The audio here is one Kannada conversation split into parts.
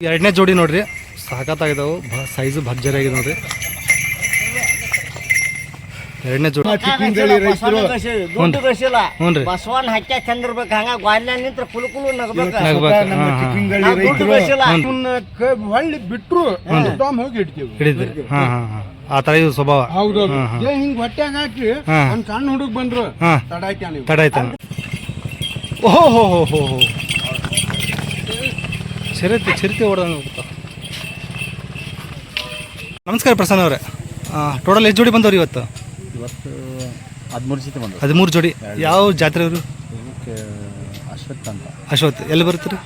ಎರಡನೇ ಜೋಡಿ ನೋಡ್ರಿ, ಸಾಕತ್ತಾಗಿದ್ದಾವೆ. ಸೈಜು ಭರ್ಜರಿ ಆಗಿದೆ ನೋಡ್ರಿ. ಎರಡನೇ ಜೋಡಿ ಬಸವನ್ ಹಾಕ್ಯ ಚಂದಿರ್ಬೇಕು. ಹಂಗ ಗ್ವಾಲ್ಯ ನಿಂತ್ರ ಕುಲು ಕುಲು ಹೊಳ್ಳಿ ಬಿಟ್ರು ಹೋಗಿ ಹಿಡಿದ್ರಿ. ಆ ತರ ಇದು ಸ್ವಭಾವ. ಹೌದು, ಹಿಂಗ್ ಹೊಟ್ಯಾಗ ಹಾಕಿ ಒಂದ್ ಸಣ್ಣ ಹುಡುಗ ಬಂದ್ರು ತಡಾಯ್ತಾನ. ಓಹೋ ಹೋ ಹೋ ಹೋ ಹೋ ಚಿರತೆ ಹೊಡೆದಂಗೆ ಹೋಗ್ತಾ. ನಮಸ್ಕಾರ ಪ್ರಸನ್ನ ಅವರೇ. ಟೋಟಲ್ ಎಷ್ಟು ಜೋಡಿ ಬಂದವ್ರಿ ಇವತ್ತು? 13 ಜೊತೆ ಬಂದವು. 13 ಜೋಡಿ. ಯಾವ ಜಾತ್ರೆ ಅವರು? ಅಶ್ವತ್ ಅಂತ. ಅಶ್ವತ್ ಎಲ್ಲಿ ಬರ್ತೀರಿ?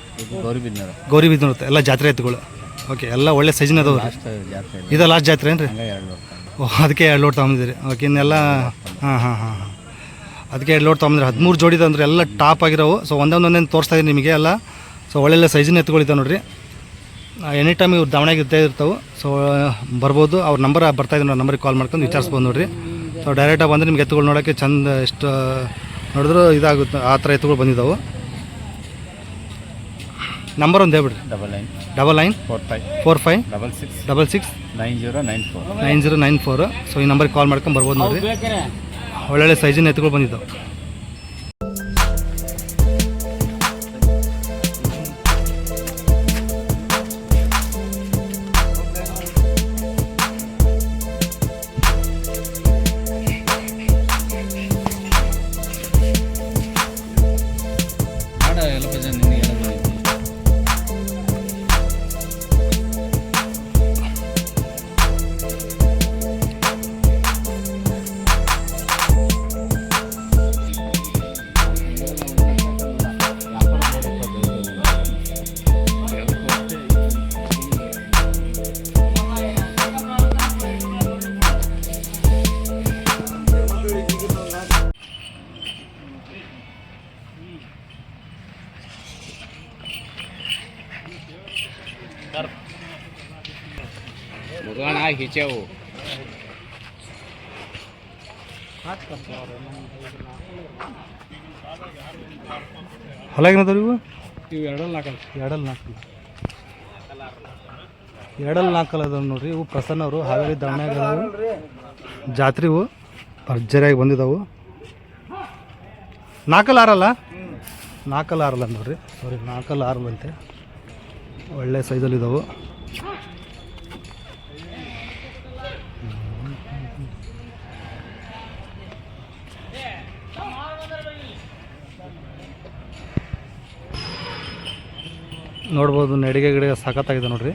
ಗೌರಿಬಿದನೂರು ಎಲ್ಲ ಜಾತ್ರೆ ಎತ್ತುಗಳು. ಓಕೆ, ಎಲ್ಲ ಒಳ್ಳೆ ಸೈಜಿನ ಅದಾವ್ರಿ. ಇದು ಲಾಸ್ಟ್ ಜಾತ್ರೆ ಏನ್ರಿ? ಓಹ್, ಅದಕ್ಕೆ 2 ಲೋಡ್ ತೊಗೊಂಡಿದ್ದೀರಿ. ಓಕೆ, ಇನ್ನೆಲ್ಲ ಹಾಂ ಅದಕ್ಕೆ 2 ಲೋಡ್ ತೊಗೊಂಡಿದ್ರಿ. 13 ಜೋಡಿದ ಅಂದ್ರೆ ಎಲ್ಲ ಟಾಪ್ ಆಗಿರೋವು. ಸೊ ಒಂದೊಂದೇನು ತೋರಿಸ್ತಾ ಇದ್ದೀನಿ ನಿಮಗೆ ಎಲ್ಲ. ಸೊ ಒಳ್ಳೆಲ್ಲ ಸೈಜಿನ ಎತ್ತುಗಳಿದ್ದಾವೆ ನೋಡಿರಿ. ಎನಿ ಟೈಮ್ ಇವ್ರು ದಾವಣಗೆರೆ ಇದ್ದೇ ಇರ್ತಾವೆ. ಸೊ ಬರ್ಬೋದು. ಅವ್ರ ನಂಬರ್ ಬರ್ತಾಯಿದ್ರು, ನಾವು ನಂಬರಿಗೆ ಕಾಲ್ ಮಾಡ್ಕೊಂಡು ವಿಚಾರಿಸ್ಬೋದು ನೋಡಿರಿ. ಸೊ ಡೈರೆಕ್ಟಾಗಿ ಬಂದರೆ ನಿಮ್ಗೆ ಎತ್ತುಗಳು ನೋಡೋಕ್ಕೆ ಚಂದ ಎಷ್ಟು ನೋಡಿದ್ರು ಇದಾಗುತ್ತೆ. ಆ ಥರ ಎತ್ತುಗಳು ಬಂದಿದ್ದಾವೆ. ನಂಬರ್ ಒಂದು ಹೇಳ್ಬಿಡ್ರಿ. 994566669094. ಸೊ ಈ ನಂಬರಿಗೆ ಕಾಲ್ ಮಾಡ್ಕೊಂಡು ಬರ್ಬೋದು ನೋಡಿರಿ. ಒಳ್ಳೊಳ್ಳೆ ಸೈಜಿನ ಎತ್ತುಗಳು ಬಂದಿದ್ದಾವೆ. ಹೊಲಗಿನದವ್ರು ಇವು 2-4 ಅದಾವ ನೋಡ್ರಿ. ಇವು ಪ್ರಸನ್ನ ಅವರು ಹಾವೇರಿ ದಾವಣಗೆರೆ ಜಾತ್ರೆ. ಇವು ಭರ್ಜರಿಯಾಗಿ ಬಂದಿದ್ದಾವೆ. 4-6 ನೋಡ್ರಿ. ಸಾರಿ, 4-6 ಅಂತೆ. ಒಳ್ಳೆ ಸೈಜಲ್ಲಿದ್ದಾವೆ. ನೋಡ್ಬೋದು, ನಡಿಗೆ ಗಿಡಿಗೆ ಸಖತ್ತಾಗಿದೆ ನೋಡ್ರಿ.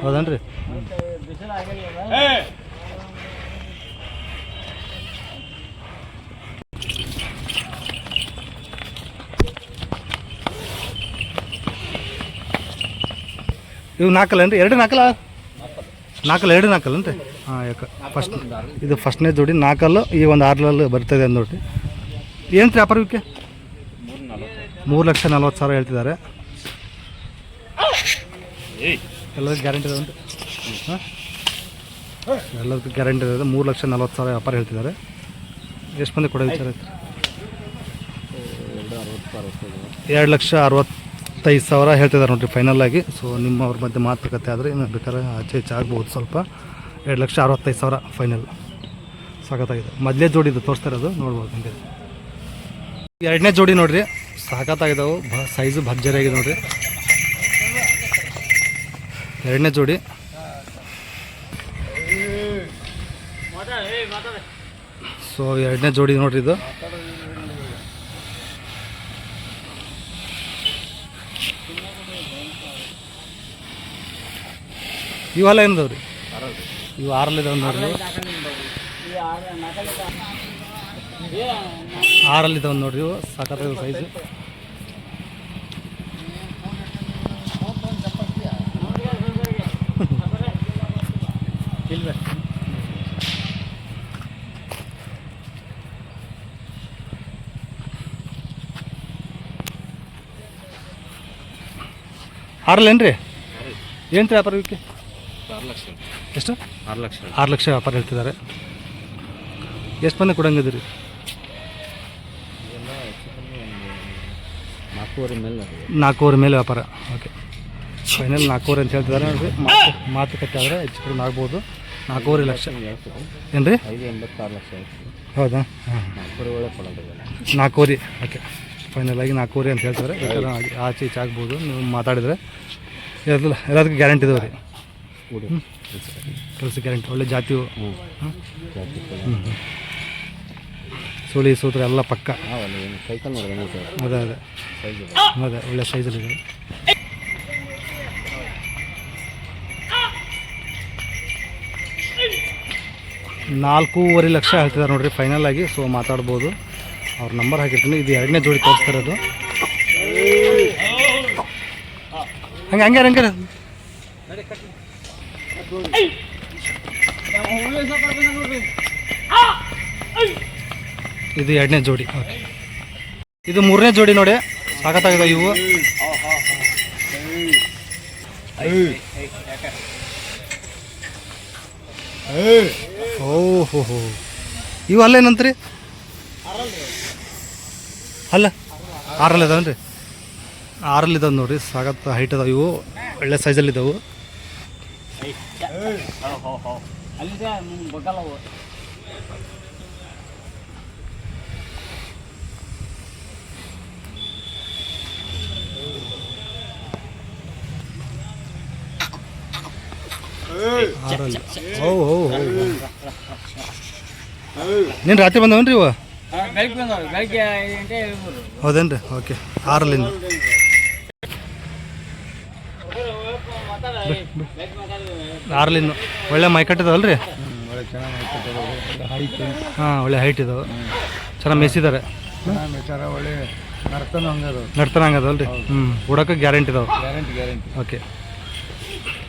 ಹೌದನ್ರಿ? ಇವು 4 2 4 ಹಾಂ, ಯಾಕೆ ಇದು ಫಸ್ಟ್ನೇ ಜೋಡಿ 4 ಈ ಒಂದು 6 ಬರ್ತದೆ ಅಂದ್ ನೋಡ್ರಿ. ಏನು ರೀ ವ್ಯಾಪಾರ ಇವಕ್ಕೆ? 3,40,000 ಹೇಳ್ತಿದ್ದಾರೆ. ಎಲ್ಲದಕ್ಕೆ ಗ್ಯಾರಂಟಿ ಇದೆ. ಹಾಂ, ಎಲ್ಲದಕ್ಕೂ ಗ್ಯಾರಂಟಿ ಇದೆ. 3,40,000 ವ್ಯಾಪಾರ ಹೇಳ್ತಿದ್ದಾರೆ. ಎಷ್ಟು ಮಂದಿ ಕೊಡೋ ವಿಚಾರ ಐತೆ? 2,65,000 ಹೇಳ್ತಿದ್ದಾರೆ ನೋಡಿರಿ ಫೈನಲ್ ಆಗಿ. ಸೊ ನಿಮ್ಮ ಅವ್ರ ಮಧ್ಯೆ ಮಾತುಕತೆ ಆದರೆ ಇನ್ನು ಬೇಕಾದ್ರೆ ಆಚೆ ಹೆಚ್ಚು ಆಗ್ಬೋದು ಸ್ವಲ್ಪ. 2,65,000 ಫೈನಲ್. ಸಾಕತ್ತಾಗಿದೆ. ಮೊದಲೇ ಜೋಡಿ ಇದು ತೋರಿಸ್ತಾ ಇರೋದು ನೋಡ್ಬೋದು ನಿಮಗೆ. ಎರಡನೇ ಜೋಡಿ ನೋಡಿರಿ, ಸಾಕತ್ತಾಗಿದ್ದಾವೆ. ಸೈಜು ಭರ್ಜರಿ ಆಗಿದೆ ನೋಡಿರಿ. ಎರಡನೇ ಜೋಡಿ. ಸೊ ಎರಡನೇ ಜೋಡಿ ನೋಡ್ರಿ ಇದು. ಇವೆಲ್ಲ ಏನದವ್ರಿ? ಇವು 6 ಇದಾವೆ ನೋಡ್ರಿ. 6 ಇದಾವೆ ನೋಡ್ರಿ. ಇವು ಸಾಕತ್ತಾಗ ಸೈಜು. ಇಲ್ಲ ಆರಲ್ಲೇನು ರೀ? ಏನು ರೀ ವ್ಯಾಪಾರ ಇವಕ್ಕೆ? 6 ಲಕ್ಷ ಲಕ್ಷ ಎಷ್ಟು 6 ಲಕ್ಷ 6 ಲಕ್ಷ ವ್ಯಾಪಾರ ಹೇಳ್ತಿದ್ದಾರೆ. ಎಷ್ಟು ಮಂದಿ ಕೊಡಂಗಿದ್ರಿ? ಇದೆಲ್ಲ ಹೆಚ್ಚು ಕಮ್ಮಿ ಒಂದು 4.5 ಮೇಲೆ 4.5 ಮೇಲೆ ವ್ಯಾಪಾರ. ಓಕೆ, ಫೈನಲ್ 4.5 ಅಂತ ಹೇಳ್ತಿದ್ದಾರೆ ನೋಡಿರಿ. ಮಾತುಕತೆ ಆದರೆ ಹೆಚ್ಚು ಕಡಿಮೆ ಆಗ್ಬೋದು. 4.5 ಲಕ್ಷ ಏನು ರೀ? 5.86 ಲಕ್ಷ ಹೌದಾ? ಹಾಂ, 4 ಒಳಗೆ ಕೊಡೋದಿಲ್ಲ. 4.5 ಓಕೆ, ಫೈನಲ್ ಆಗಿ 4.5 ಅಂತ ಹೇಳ್ತಾರೆ. ಬೇಕಾದ್ರೆ ಆಚೆ ಈಚೆ ಆಗ್ಬೋದು ನೀವು ಮಾತಾಡಿದರೆ. ಎಲ್ಲದಕ್ಕೆ ಗ್ಯಾರಂಟಿ ಇದಾವೆ ರೀ? ಕೆಲಸ ಗ್ಯಾರಂಟಿ, ಒಳ್ಳೆ ಜಾತಿವು. ಸುಳಿ ಸೂತ್ರ ಎಲ್ಲ ಪಕ್ಕ. ಸೈಕಲ್ ಅದೇ ಅದೇ ಅದೇ ಒಳ್ಳೆ ಸೈಜಲ್ಲಿದೆ. 4.5 ಲಕ್ಷ ಹೇಳ್ತಿದ್ದಾರೆ ನೋಡಿರಿ ಫೈನಲ್ ಆಗಿ. ಸೊ ಮಾತಾಡ್ಬೋದು. ಅವ್ರ ನಂಬರ್ ಹಾಕಿರ್ತೀನಿ. ಇದು 2ನೇ ಜೋಡಿ ತೋರಿಸ್ತಿರೋದು. ಹಂಗೆ ಇದು 2ನೇ ಜೋಡಿ. ಓಕೆ, ಇದು 3ನೇ ಜೋಡಿ ನೋಡಿ. ಸಾಕತ್ತಾಗಿದೆ ಇವು. ಓಹೋ ಹೋ, ಇವು ಅಲ್ಲೇನಂತ್ರಿ? ಅಲ್ಲ 6 ಇದಾವನ್ರಿ? 6 ಇದಾವೆ ನೋಡಿರಿ. ಸಾಕತ್ತು ಹೈಟ್ ಅದಾವೆ ಇವು. ಒಳ್ಳೆ ಸೈಜಲ್ಲಿ ಇದಾವೆ. ನೀನು ರಾತ್ರಿ ಬಂದವನ್ರಿ ಇವ? ಹೌದೇನ್ರಿ? ಓಕೆ, 6 6 ಒಳ್ಳೆ ಮೈಕಟ್ಟಿದಾವಲ್ರಿ? ಹಾಂ, ಒಳ್ಳೆ ಹೈಟ್ ಇದಾವೆ. ಚೆನ್ನಾಗಿ ಮೆಸಿದ್ದಾರೆ. ಒಳ್ಳೆ ನಡ್ತಾನ ಹಂಗದಲ್ರಿ? ಉಡೋಕೆ ಗ್ಯಾರಂಟಿ ಇದಾವೆ. ಓಕೆ,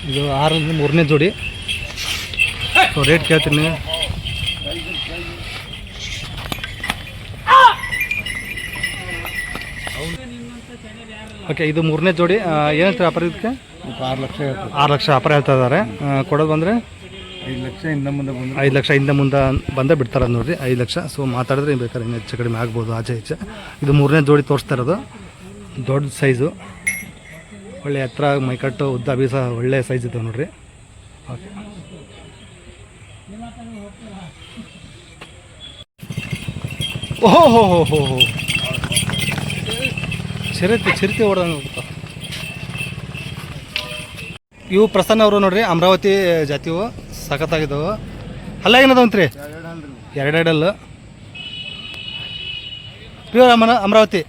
ಇದು 6 3ನೇ ಜೋಡಿ. ಸೊ ರೇಟ್ ಕೇಳ್ತೀನಿ. ಓಕೆ, ಇದು 3ನೇ ಜೋಡಿ. ಏನಂತ ವ್ಯಾಪಾರ ಇದಕ್ಕೆ? 6 ಲಕ್ಷ 6 ಲಕ್ಷ ವ್ಯಾಪಾರ ಹೇಳ್ತಾ ಇದ್ದಾರೆ. ಕೊಡೋದು ಬಂದರೆ 5 ಲಕ್ಷ ಹಿಂದೆ ಮುಂದೆ ಬಂದು 5 ಲಕ್ಷ ಹಿಂದೆ ಮುಂದೆ ಬಂದರೆ ಬಿಡ್ತಾರೆ ನೋಡಿರಿ. 5 ಲಕ್ಷ. ಸೊ ಮಾತಾಡಿದ್ರೆ ಬೇಕಾದ್ರೆ ಇನ್ನು ಹೆಚ್ಚು ಕಡಿಮೆ ಆಗ್ಬೋದು ಆಚೆ ಈಚೆ. ಇದು 3ನೇ ಜೋಡಿ ತೋರಿಸ್ತಾ ಇರೋದು. ದೊಡ್ಡ ಸೈಜು, ಒಳ್ಳೆ ಎತ್ತರ, ಮೈಕಟ್ಟು, ಉದ್ದ ಬೀಸ ಒಳ್ಳೆ ಸೈಜ್ ಇದ್ದಾವೆ ನೋಡಿರಿ. ಓಕೆ, ಓಹೋ ಹೋ ಹೋ ಹೋ ಹೋ, ಚಿರತೆ ಹೊಡೆದಂಗೆ ಹೋಗ್ತಾ. ಇವು ಪ್ರಸನ್ನ ಅವರು ನೋಡ್ರಿ, ಅಮರಾವತಿ ಜಾತಿವು. ಸಖತ್ತಾಗಿದ್ದಾವೆ. ಅಲ್ಲ ಏನದಂತ್ರಿ? 2 ಪ್ಯೂರ್ ಅಮರಾವತಿ.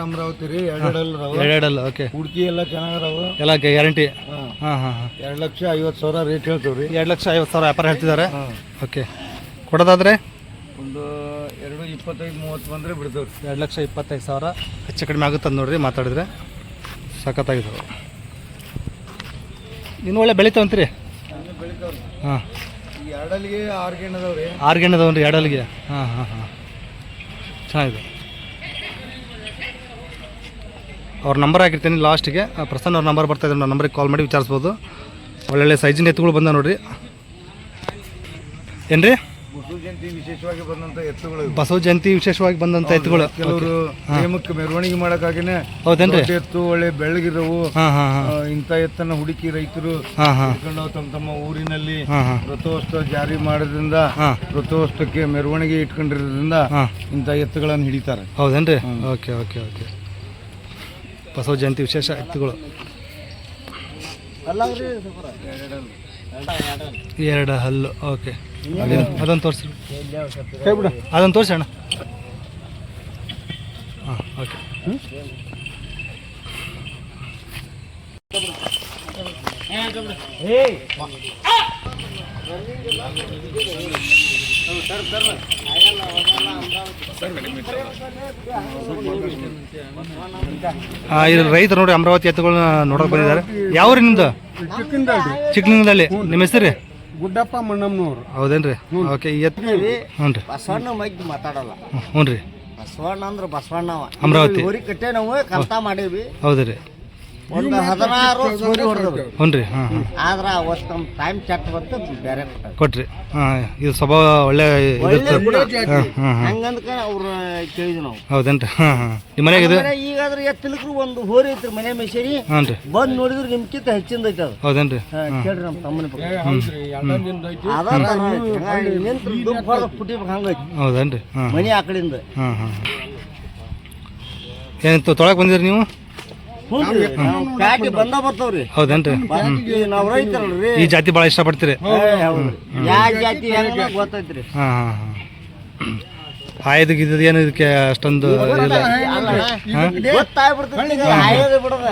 ಅಮರಾವತಿ ರೀ. 2 ಓಕೆ. ಹುಡುಕಿ ಎಲ್ಲ ಚೆನ್ನಾಗದಾವ, ಎಲ್ಲ ಗ್ಯಾರಂಟಿ. ಹಾಂ ಹಾಂ ಹಾಂ. 2,50,000 ರೇಟ್ ಹೇಳ್ತೀವಿ ರೀ. 2,50,000 ವ್ಯಾಪಾರ ಹೇಳ್ತಿದ್ದಾರೆ. ಓಕೆ, ಕೊಡೋದಾದ್ರೆ ಒಂದು 2,25,30 ಬಂದರೆ ಬಿಡ್ತೇವೆ ರೀ. 2,25,000 ಹೆಚ್ಚು ಕಡಿಮೆ ಆಗುತ್ತದೆ ನೋಡ್ರಿ ಮಾತಾಡಿದ್ರೆ. ಸಖತ್ತಾಗಿದ್ದಾವೆ. ಇನ್ನು ಒಳ್ಳೆ ಬೆಳಿತಾವಂತ್ರಿ? ಬೆಳಿತಾವ್ರಿ. ಹಾಂ, ಈ 2 6 ಗೆಣ್ ಅದಾವ ರೀ. 6 ಗೆಣ್ ಅದಾವನ್ರಿ 2 ಹಾಂ ಹಾಂ ಹಾಂ, ಚೆನ್ನಾಗಿದೆ. ಅವ್ರ ನಂಬರ್ ಹಾಕಿರ್ತೀನಿ ಲಾಸ್ಟಿಗೆ. ಪ್ರಸನ್ನ ಅವ್ರ ನಂಬರ್ ಬರ್ತಾಯಿದ್ರೆ ನಾವು ನಂಬರಿಗೆ ಕಾಲ್ ಮಾಡಿ ವಿಚಾರಿಸ್ಬೋದು. ಒಳ್ಳೊಳ್ಳೆ ಸೈಜಿನ ಎತ್ತುಗಳು ಬಂದ ನೋಡ್ರಿ. ಏನು ರೀ? ಬಸವ ಜಯಂತಿ ವಿಶೇಷವಾಗಿ ಬಂದಂಥ ಎತ್ತುಗಳು. ಬಸವ ಜಯಂತಿ ವಿಶೇಷವಾಗಿ ಬಂದಂಥ ಎತ್ತುಗಳು. ಕೆಲವರು ನೇಮಕ್ಕೆ ಮೆರವಣಿಗೆ ಮಾಡೋಕ್ಕಾಗಿನೇ. ಹೌದೇನ್ರಿ? ಎತ್ತು ಒಳ್ಳೆ ಬೆಳಗಿರವು. ಹಾಂ ಹಾಂ ಹಾಂ, ಇಂಥ ಎತ್ತನ್ನು ಹುಡುಕಿ ರೈತರು ಹಾಂ ಹಾಂ ಇಟ್ಕೊಂಡು ತಮ್ಮ ಊರಿನಲ್ಲಿ ಹಾಂ ಹಾಂ ರಥೋತ್ಸವ ಜಾರಿ ಮಾಡೋದ್ರಿಂದ, ಹಾಂ ರಥೋತ್ಸವಕ್ಕೆ ಮೆರವಣಿಗೆ ಇಟ್ಕೊಂಡಿರೋದ್ರಿಂದ ಹಾಂ ಇಂಥ ಎತ್ತುಗಳನ್ನು ಹಿಡಿತಾರೆ. ಹೌದೇನ್ರಿ? Okay okay okay. Basava Jayanti ವಿಶೇಷ ಎತ್ತುಗಳು. 2 ಹಲ್ಲು. ಓಕೆ, ಅದೊಂದು ತೋರಿಸಿ. ಅದೊಂದು ತೋರಿಸಿ ಅಣ್ಣ. ಹಾಂ ಓಕೆ. ಇದು ರೈತರು ನೋಡಿ ಅಮರಾವತಿ ಎತ್ತುಗಳನ್ನ ನೋಡೋಕೆ ಬಂದಿದ್ದಾರೆ. ಯಾವ ರೀ ನಿಮ್ದು? ಚಿಕ್ಕಲಿಂಗದಲ್ಲಿ. ನಿಮ್ಮ ಹೆಸರು ರೀ? ಗುಡ್ಡಪ್ಪ ಮಣ್ಣಮ್ಮನವ್ರು. ಹೌದೇನ್ರಿ? ಓಕೆ. ಎತ್ತು ಹ್ಞೂ ರೀ. ಬಸವಣ್ಣ ಮೈಕ್ ಮಾತಾಡಲ್ಲ. ಹ್ಞೂ ರೀ. ಬಸವಣ್ಣ ಅಂದ್ರೆ ಬಸವಣ್ಣವ. ಅಮರಾವತಿ ಊರಿಗೆ ಕಟ್ಟೆ ನಾವು ಕಲ್ತಾ ಮಾಡೀವಿ. ಹೌದು ರೀ. ಒಂದು 16 ಸೂರಿ ಹೊಡೆದ್ರಿ. ಹ್ಞೂ ರೀ ಹಾಂ ಹಾಂ ಆದ್ರೆ ಅವತ್ತು ನಮ್ಮ ಟೈಮ್ ಚೆಕ್ ಬಂತು ಬೇರೆ ಕೊಟ್ಟಾರ. ಕೊಟ್ರಿ ಹಾಂ ಇದು ಸ್ವಭಾವ ಒಳ್ಳೆ ಹಾಂ ಹಾಂ ಹಾಂ ಹಂಗಂದ್ಕ ಅವ್ರು ಕೇಳಿದ್ವಿ ನಾವು. ಹೌದೇನ್ರಿ ಹಾಂ ಹಾಂ ನಿಮ್ಮ ಮನೆಗೆ ಇದು ಈಗಾದ್ರೆ ಎತ್ತಲಿಕ್ರು ಒಂದು ಹೋರಿ ಐತ್ರಿ ಮನೆ ಮೆಸೇರಿ ಹಾಂ ರೀ ಬಂದು ನೋಡಿದ್ರೆ ನಿಮ್ಕಿಂತ ಹೆಚ್ಚಿಂದ ಐತೆ ಅದು. ಹೌದೇನ್ರಿ ಕೇಳ್ರಿ ನಮ್ಮ ತಮ್ಮನ ಪುಟಿ ಹಂಗೈತಿ ಹೌದೇನ್ರಿ ಹಾಂ ಮನೆ ಆ ಕಡೆಯಿಂದ. ಹಾಂ ಹಾಂ ಏನಿತ್ತು ತೊಳಕ್ಕೆ ಬಂದಿರಿ ನೀವು? ಪ್ಯಾಟಿ ಬಂದ ಬರ್ತಾವ್ರಿ. ಹೌದೇನ್ರಿ ನಾವ್ ರೈತರಲ್ರಿ, ಈ ಜಾತಿ ಭಾಳ ಇಷ್ಟಪಡ್ತೀರಿ? ಯಾವ ಜಾತಿ ಹೆಂಗ ಗೊತ್ತೈತ್ರಿ. ಹಾಂ ಹಾಂ ಹಾಂ ಆಯ್ದು ಗಿದ್ದು ಏನು ಇದಕ್ಕೆ ಅಷ್ಟೊಂದು ಇಲ್ಲ ಗೊತ್ತಾಗ್ಬಿಡ್ತೈತಿ ಆಯೋದ ಬಿಡದ.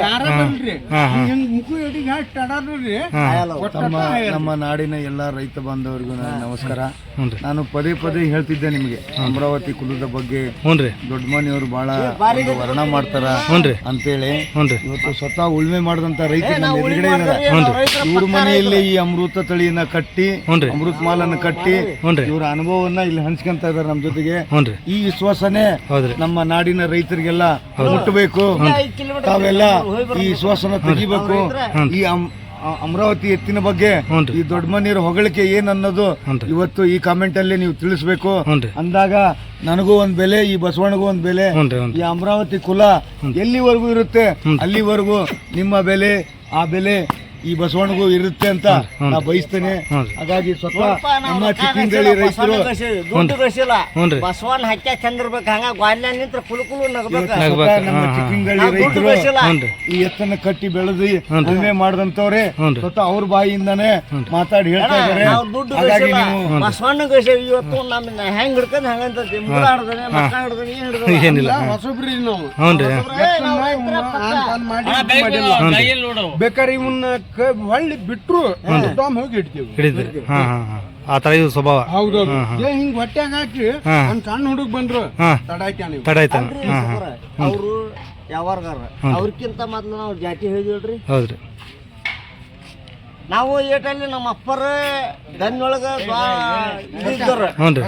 ನಮ್ಮ ನಾಡಿನ ಎಲ್ಲ ರೈತ ಬಾಂಧವರಿಗೂ ನಮಸ್ಕಾರ. ಹ್ಞೂ ರೀ ನಾನು ಪದೇ ಪದೇ ಹೇಳ್ತಿದ್ದೆ ನಿಮಗೆ ಅಮರಾವತಿ ಕುಲದ ಬಗ್ಗೆ. ಹ್ಞೂ ರೀ ದೊಡ್ಡ ಮನೆಯವರು ಬಹಳ ವರ್ಣ ಮಾಡ್ತಾರ ಹ್ಞೂ ರೀ ಅಂತೇಳಿ. ಹ್ಞೂ ರೀ ಇವತ್ತು ಸ್ವತಃ ಉಳುಮೆ ಮಾಡಿದಂತ ರೈತರು ನಮ್ಮ ಎದುರುಗಡೆ ಇದ್ದಾರೆ. ಇವ್ರ ಮನೆಯಲ್ಲಿ ಈ ಅಮೃತ ತಳಿಯನ್ನ ಕಟ್ಟಿ, ಹ್ಞೂ ರೀ ಅಮೃತ ಮಾಲನ್ನ ಕಟ್ಟಿ ಹ್ಞೂ ರೀ ಇವರ ಅನುಭವವನ್ನ ಇಲ್ಲಿ ಹಂಚ್ಕೊಂತ ಇದಾರೆ ನಮ್ಮ ಜೊತೆಗೆ. ಹ್ಞೂ ರೀ ಈ ವಿಶ್ವಾಸನೆ ಹೌದ್ರಿ ನಮ್ಮ ನಾಡಿನ ರೈತರಿಗೆಲ್ಲ ಮುಟ್ಟಬೇಕು. ತಾವೆಲ್ಲ ಈ ವಿಶ್ವಾಸನ ತೆಗಿಬೇಕು. ಈ ಅಮರಾವತಿ ಎತ್ತಿನ ಬಗ್ಗೆ ಈ ದೊಡ್ಡ ಮನೆಯರ ಹೊಗಳಿಕೆ ಏನ್ ಅನ್ನೋದು ಇವತ್ತು ಈ ಕಾಮೆಂಟ್ ಅಲ್ಲಿ ನೀವು ತಿಳಿಸ್ಬೇಕು. ಅಂದಾಗ ನನಗೂ ಒಂದ್ ಬೆಲೆ, ಈ ಬಸವಣ್ಣಗೂ ಒಂದ್ ಬೆಲೆ, ಈ ಅಮರಾವತಿ ಕುಲ ಎಲ್ಲಿವರೆಗೂ ಇರುತ್ತೆ ಅಲ್ಲಿವರೆಗೂ ನಿಮ್ಮ ಬೆಲೆ, ಆ ಬೆಲೆ ಈ ಬಸವಣ್ಣಗೂ ಇರುತ್ತೆ ಅಂತ ನಾ ಬಯಸ್ತೇನೆ. ಹಾಗಾಗಿ ಸ್ವತಃ ನಮ್ಮ ಚಿಕ್ಕಂಗಳಿ ರೈತರು ಬಸವಣ್ಣ ಹಚ್ಚ ಚಂದಿರ್ಬೇಕು, ಹಂಗ ಗ್ವಾಲ್ಯ ನಿಂತ್ರ ಕುಲು ನಗಬೇಕು. ನಮ್ಮ ಚಿಕ್ಕಂಗಳಿ ರೈತರು ಈ ಎತ್ತನ್ನ ಕಟ್ಟಿ ಬೆಳೆದು ಉಳುಮೆ ಮಾಡಿದಂತವ್ರೆ ಸ್ವತಃ ಅವ್ರ ಬಾಯಿಯಿಂದಾನೆ ಮಾತಾಡಿ ಹೇಳ್ತಾ ಇದಾರೆ. ಹಾಗಾಗಿ ನೀವು ಬಸವಣ್ಣ ಗಸೇವಿ ಇವತ್ತು ನಮ್ಮ ಹೆಂಗ್ ಹಿಡ್ಕೊಂಡ್ ಹಂಗಂತ ಮುಗ ಹಿಡ್ದಾನೆ, ಮಕ್ಕ ಹಿಡ್ದಾನೆ, ಏನ್ ಹಿಡ್ದಾನೆ ಏನಿಲ್ಲ ಹೊಸಬ್ರಿ ನಾವು. ಹ್ಞೂ ರೀ ಬೇಕಾದ್ರೆ ಇವನ್ನ ಹೊಳ್ಳಿ ಬಿಟ್ರು ಹೋಗಿ ಇಡ್ತೀವಿ, ಹಿಡಿದ್ರಿ ಹಾಂ ಹಾಂ ಹಾಂ ಆ ಥರ ಇದು ಸ್ವಭಾವ. ಹೌದೌದು. ಹಿಂಗ್ ಹೊಟ್ಯಾಗ ಹಾಕಿ ಒಂದ್ ಸಣ್ಣ ಹುಡುಗ ಬಂದ್ರು ತಡಾಯ್ತಾನೆ ತಡಾಯ್ತಾನ. ಅವ್ರು ಯಾವಾಗಾರ ಅವ್ರಕ್ಕಿಂತ ಮೊದ್ಲು ನಾವು ಜಾತಿ ಹೇಳಿದ್ರಿ. ಹೌದ್ರಿ ನಾವು ಏಟಲ್ಲಿ ನಮ್ಮ ಅಪ್ಪರ ಗನ್ನೊಳಗ ಇದ್ದರು. ಹ್ಞೂ ರೀ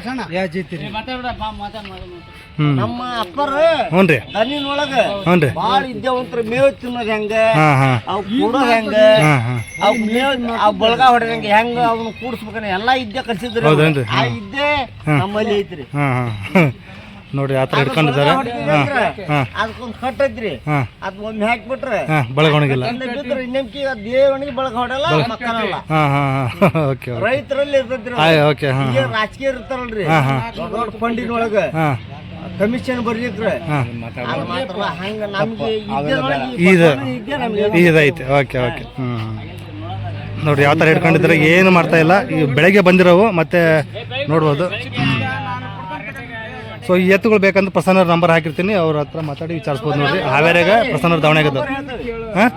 ನಮ್ಮ ಅಪ್ಪರ ಹ್ಞೂ ರೀ ದನಿನೊಳಗ ಹ್ಞೂ ರೀ ಬಾಳ ಇದ್ದೇವಂತ್ರ ಮೇವ್ ತಿನ್ನೋದ್ ಹೆಂಗ, ಹಾಂ ಹಾಂ ಅವ್ ಕೂಡೋದ್ ಹೆಂಗ, ಹಾಂ ಹಾಂ ಅವ್ ಮೇವ್ ಅವ್ ಬಳಗ ಹೊಡೆದಂಗ ಹೆಂಗ ಅವ್ನ ಕೂಡ್ಸ್ಬೇಕನ್ನ ಎಲ್ಲಾ ಇದ್ದೆ ಕಲ್ಸಿದ್ರಿ. ಹೌದೇನ್ರಿ? ಆ ಇದ್ದೆ ನಮ್ಮಲ್ಲಿ ಐತ್ರಿ. ಹಾಂ ಹಾಂ ನೋಡ್ರಿ ಆ ಥರ ಹಿಡ್ಕೊಂಡಿದ್ದಾರೆ. ಹಾಂ ಹಾಂ ಅದಕ್ಕೊಂದ್ ಕಟ್ ಐತ್ರಿ, ಹಾಂ ಅದ್ ಒಮ್ಮೆ ಹಾಕ್ಬಿಟ್ರೆ ಹಾಂ ಬಳಗೊಣಗಿಲ್ಲ. ಬಿದ್ರೆ ಇನ್ನೆಮ್ಕಿ ದೇವಣಿಗೆ ಬಳಗ ಹೊಡಲ್ಲ, ಮಕ್ಕಳಲ್ಲ. ಹಾಂ ಹಾಂ ಹಾಂ ಓಕೆ ರೈತರಲ್ಲಿ ಇರ್ತೈತ್ರಿ. ಓಕೆ ಹಾಂ ಈಗ ರಾಜಕೀಯ ಇರ್ತಾರಲ್ರಿ, ಹಾಂ ಹಾಂ ದೊಡ್ಡ ಫಂಡಿನೊಳಗ ಹಾಂ ಕಮಿಷನ್ ಬರ್ಲಿಕ್ರೆ ಹಂಗ ನಮ್ಗೆ ಇದೈತೆ. ಓಕೆ ಓಕೆ ಹ್ಞೂ ನೋಡ್ರಿ ಯಾವ ಥರ ಹಿಡ್ಕೊಂಡಿದ್ದಾರೆ, ಏನು ಮಾಡ್ತಾ ಇಲ್ಲ. ಈ ಬೆಳಗ್ಗೆ ಬಂದಿರೋವು ಮತ್ತೆ ನೋಡ್ಬೋದು. ಸೊ ಈ ಎತ್ತುಗಳು ಬೇಕಂದ್ರೆ ಪ್ರಸನ್ನರ ನಂಬರ್ ಹಾಕಿರ್ತೀನಿ, ಅವ್ರ ಹತ್ರ ಮಾತಾಡಿ ವಿಚಾರಿಸ್ಬೋದು. ನೋಡ್ರಿ ಹಾವೇರಿಯಾಗ ಪ್ರಸನ್ನರ ದಾವಣೆಗದ. ಹಾಂ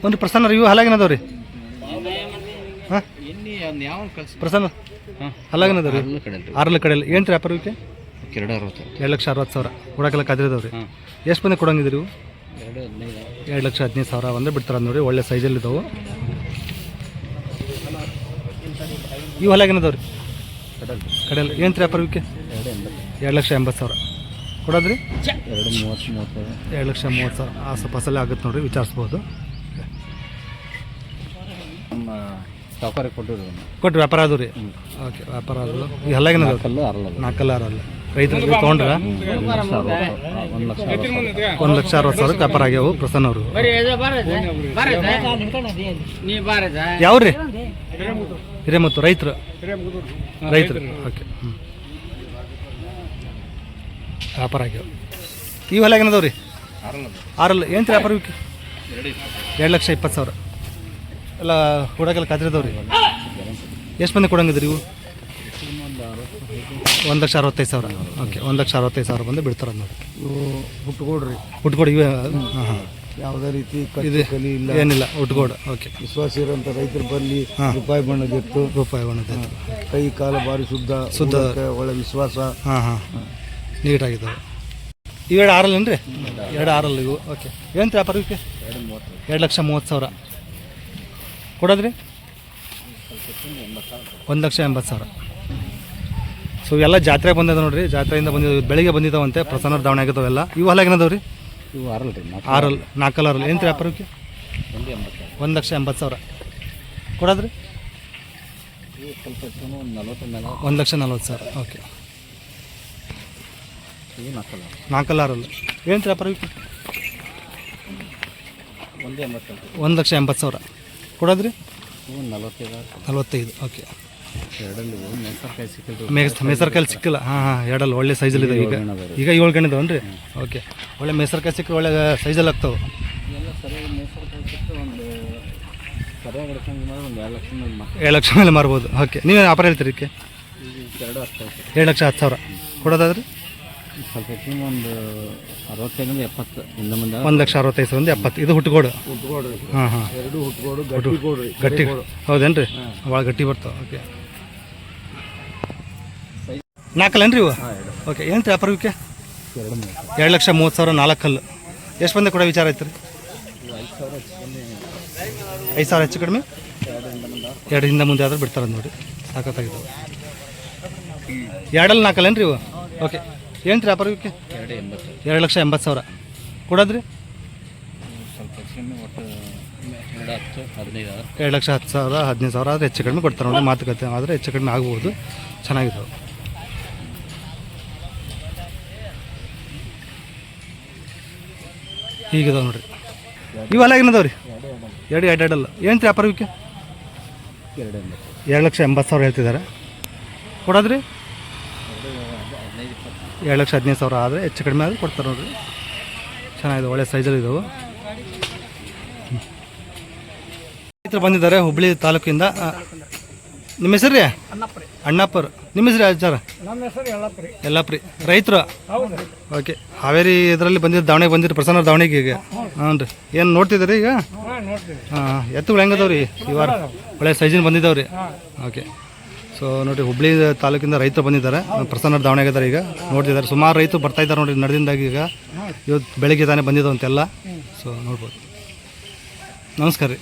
ಒಂದು ಪ್ರಸನ್ನ ಇವು ಹಲಾಗಿನದವ್ರಿ. ಹಾಂ ಪ್ರಸನ್ನ ಹಲಾಗಿನದವ್ರಿ ಆರ್ಲ ಕಡೆಯಲ್ಲಿ ಏನು ರೀ ವ್ಯಾಪಾರ ಇವಕ್ಕೆ? 2,60,000 ಕೊಡಕ್ಕೆಲ್ಲ ಕದ್ರಿದವ್ರಿ. ಎಷ್ಟು ಬಂದು ಕೊಡಂಗಿದ್ರಿ ಇವು? 2,15,000 ಬಂದರೆ ಬಿಡ್ತಾರೆ ನೋಡಿ. ಒಳ್ಳೆ ಸೈಜಲ್ಲಿದ್ದಾವೆ ಇವು. ಹಲಾಗಿನದವ್ರಿ ಕಡೆಯಲ್ಲಿ ಏನು ರೀ ವ್ಯಾಪಾರ ಇವಕ್ಕೆ? 2,80,000 ಕೊಡೋದ್ರಿ. 2,30,000 ಆಸಪಾಸಲ್ಲೇ ಆಗುತ್ತೆ ನೋಡ್ರಿ, ವಿಚಾರಿಸ್ಬೋದು. ಕೊಟ್ಟು ವ್ಯಾಪಾರ ಅದು ರೀ. ಓಕೆ ವ್ಯಾಪಾರ ಅದು. ಈ ಹಲ್ಲಾಗಿನ 4 ರೈತರಿಗೆ ತೊಗೊಂಡ್ರ 1,60,000 ವ್ಯಾಪಾರ ಆಗ್ಯಾವು ಪ್ರಸನ್ನ ಅವರು. ಯಾವ್ರಿ? ಹಿರೇಮತ್ತು ರೈತರು. ಓಕೆ ವ್ಯಾಪಾರ ಆಗ್ಯಾವ. ಇವು ಹಲ್ಲಾಗಿನದವ್ ರೀ 6 ಏನು ರೀ ವ್ಯಾಪಾರ ಇವಕ್ಕೆ? 2,20,000 ಎಲ್ಲ ಹುಡಗೆಲ್ಲ ಕದ್ರಿದವ್ರಿ. ಎಷ್ಟು ಮಂದಿ ಕೊಡಂಗಿದ್ರಿ ಇವು? 1,65,000. ಓಕೆ 1,65,000 ಬಂದು ಬಿಡ್ತಾರೆ ನೋಡಿ. ಹುಟ್ಕೊಡು ಇವೆ. ಹಾಂ ಹಾಂ ಯಾವುದೇ ರೀತಿ ಇದೆ ಇಲ್ಲ, ಏನಿಲ್ಲ ಹುಟ್ಕೊಡು. ಓಕೆ ವಿಶ್ವಾಸ ಇರೋಂಥ ರೈತರು ಬರಲಿ. ರೂಪಾಯಿ ಬಣ್ಣದ ಕೈ ಕಾಲ ಭಾರಿ ಶುದ್ಧ ಒಳ್ಳೆ ವಿಶ್ವಾಸ. ಹಾಂ ಹಾಂ ನೀಟಾಗಿದ್ದಾವೆ. ಇವೆರಡು 6 ಏನ್ರಿ? 2 6 ಇವು. ಓಕೆ ಏನು ವ್ಯಾಪಾರ ಇವಕ್ಕೆ? 2,30,000. ಕೊಡೋದ್ರಿ 1,80,000. ಸೊ ಇವೆಲ್ಲ ಜಾತ್ರೆಗೆ ಬಂದಿದೆ ನೋಡಿರಿ, ಜಾತ್ರೆಯಿಂದ ಬಂದಿದ್ದು ಬೆಳಿಗ್ಗೆ ಬಂದಿದ್ದಾವಂತೆ, ಪ್ರಸನ್ನ ದಾವಣೆ ಆಗಿದ್ದಾವೆಲ್ಲ. ಇವು ಹೊಲ ಏನದವು ರೀ? ಇವು 6 ರೀ, 6 4 ಏನು ರೀ ವ್ಯಾಪಾರಕ್ಕೆ? 1,80,000 ಕೊಡೋದ್ರಿ? ಇವು ಸ್ವಲ್ಪ ಒಂದು 40 ಮೇಲೆ 1,40,000. ಓಕೆ. ಇವು 4 4 ಏನು ರೀ ವ್ಯಾಪಾರಕ್ಕೆ? 1,80,000 ಕೊಡೋದ್ರಿ? ಇವು 45. ಓಕೆ. ಎರಡಲ್ಲಿ ಮೆಸರ್ಕಾಯಿ ಸಿಕ್ಕಿಲ್ಲ, ಮೇಸರ್ಕಾಯಿ ಸಿಕ್ಕಿಲ್ಲ. ಹಾಂ ಎರಡಲ್ಲಿ ಒಳ್ಳೆ ಸೈಜಲ್ಲಿ ಇದೆ. ಈಗ 7 ಗಣಿದಾವನ್ ರೀ? ಓಕೆ. ಒಳ್ಳೆ ಮೇಸರ್ಕಾಯಿ ಸಿಕ್ಕರೆ ಒಳ್ಳೆ ಸೈಜಲ್ಲಿ ಆಗ್ತಾವೆ. ಎಲ್ಲ ಸರಿಯಾಗಿ ಮೆಸರ್ಕಾಯಿ ಸಿಕ್ಕರೆ ಒಂದು ಸರಿಯಾಗಿ ಹಿಡ್ಕೊಂಡು ಒಂದು 2 ಲಕ್ಷ ಮೇಲೆ 7 ಲಕ್ಷ ಮೇಲೆ ಮಾರ್ಬೋದು. ಓಕೆ. ನೀವೇ ವ್ಯಾಪಾರ ಹೇಳ್ತೀರಿ ಇದಕ್ಕೆ? 2,10,000 ಕೊಡೋದಾದ್ರಿ? ಸ್ವಲ್ಪ ಹೆಚ್ಚಿನ ಒಂದು 65 70 ಹಿಂದೆ ಮುಂದೆ 1,65,000 70. ಇದು ಹುಟ್ಟುಗೋಡು? ಹಾಂ ಹಾಂ. ಎರಡು ಹುಟ್ಗೋಡು ಗಟ್ಟಿ ಕೊಡ್ರಿ. ಗಟ್ಟಿ ಹೌದೇನು ರೀ? ಭಾಳ ಗಟ್ಟಿ ಬರ್ತಾವೆ. ಓಕೆ. 4 ಅಲ್ಲೇನು ರೀ ಇವು? ಓಕೆ. ಏನು ರೀ ವ್ಯಾಪಾರಕ್ಕೆ? 2,30,000 4 ಎಷ್ಟು ಬಂದೆ ಕೊಡೋ ವಿಚಾರ ಐತೆ ರೀ? 5,000 ಹೆಚ್ಚು ಕಡಿಮೆ 2 ಹಿಂದೆ ಮುಂದೆ ಆದ್ರೆ ಬಿಡ್ತಾರೆ ನೋಡಿ. ಸಾಕತ್ತಾಗಿದ್ದಾವೆ. 2 4 ಅಲ್ಲೇನು ರೀ ಇವು? ಓಕೆ. ಏನು ರೀ ವ್ಯಾಪಾರಕ್ಕೆ? 2,80,000 ಕೊಡೋದ್ರಿ? ಸ್ವಲ್ಪ ಹೆಚ್ಚಿನ ಒಟ್ಟು 2,10,000 2,10,000 15,000 ಆದರೆ ಹೆಚ್ಚು ಕಡಿಮೆ ಕೊಡ್ತಾರೆ ನೋಡಿ. ಮಾತುಕತೆ ಆದರೆ ಹೆಚ್ಚು ಕಡಿಮೆ ಆಗ್ಬೋದು. ಚೆನ್ನಾಗಿದ್ದಾವೆ. ಹೀಗಿದಾವೆ ನೋಡಿರಿ. ಇವೆಲ್ಲ ಏನದಾವೆ ರೀ? 2 ಏನು ರೀ ವ್ಯಾಪಾರಕ್ಕೆ? 2,80,000 ಹೇಳ್ತಿದ್ದಾರೆ. ಕೊಡೋದ್ರಿ? 2,15,000 ಆದರೆ ಹೆಚ್ಚು ಕಡಿಮೆ ಆದರೆ ಕೊಡ್ತಾರೆ ನೋಡಿರಿ. ಚೆನ್ನಾಗಿದೆ, ಒಳ್ಳೆ ಸೈಜಲ್ಲಿ ಇದ್ದಾವೆ. ರೈತರು ಬಂದಿದ್ದಾರೆ ಹುಬ್ಬಳ್ಳಿ ತಾಲೂಕಿಂದ. ನಿಮ್ಮ ಹೆಸರು ರೀ? ಅಣ್ಣಪ್ಪರ್. ನಿಮ್ಮ ಹೆಸರು ಅಜ್ಜಾರ? ನಮ್ಮ ಹೆಸರು ಯಲ್ಲಪ್ರಿ. ರೈತರು? ಓಕೆ. ಹಾವೇರಿ ಇದರಲ್ಲಿ ಬಂದಿದ್ದು, ದಾವಣೆಗೆ ಬಂದಿದ್ದು, ಪ್ರಸನ್ನ ದಾವಣೆಗೆ ಈಗ. ಹ್ಞೂ ರೀ. ಏನು ನೋಡ್ತಿದ್ದೀರಿ ಈಗ? ಹಾಂ. ಎತ್ತುಗಳು ಹೆಂಗದವ್ರಿ ಈ ವಾರ? ಒಳ್ಳೆ ಸೈಜಿನ ಬಂದಿದ್ದಾವೆ ರೀ. ಓಕೆ. ಸೊ ನೋಡಿರಿ, ಹುಬ್ಬಳ್ಳಿ ತಾಲೂಕಿಂದ ರೈತರು ಬಂದಿದ್ದಾರೆ, ಪ್ರಸನ್ನ ದಾವಣೆಗೆ ಇದ್ದಾರೆ. ಈಗ ನೋಡ್ತಿದ್ದಾರೆ, ಸುಮಾರು ರೈತರು ಬರ್ತಾ ಇದ್ದಾರೆ ನೋಡಿರಿ ನಡೆದಿಂದಾಗಿ. ಈಗ ಇವತ್ತು ಬೆಳಿಗ್ಗೆ ತಾನೇ ಬಂದಿದ್ದು ಅಂತೆಲ್ಲ. ಸೊ ನೋಡ್ಬೋದು. ನಮಸ್ಕಾರ ರೀ.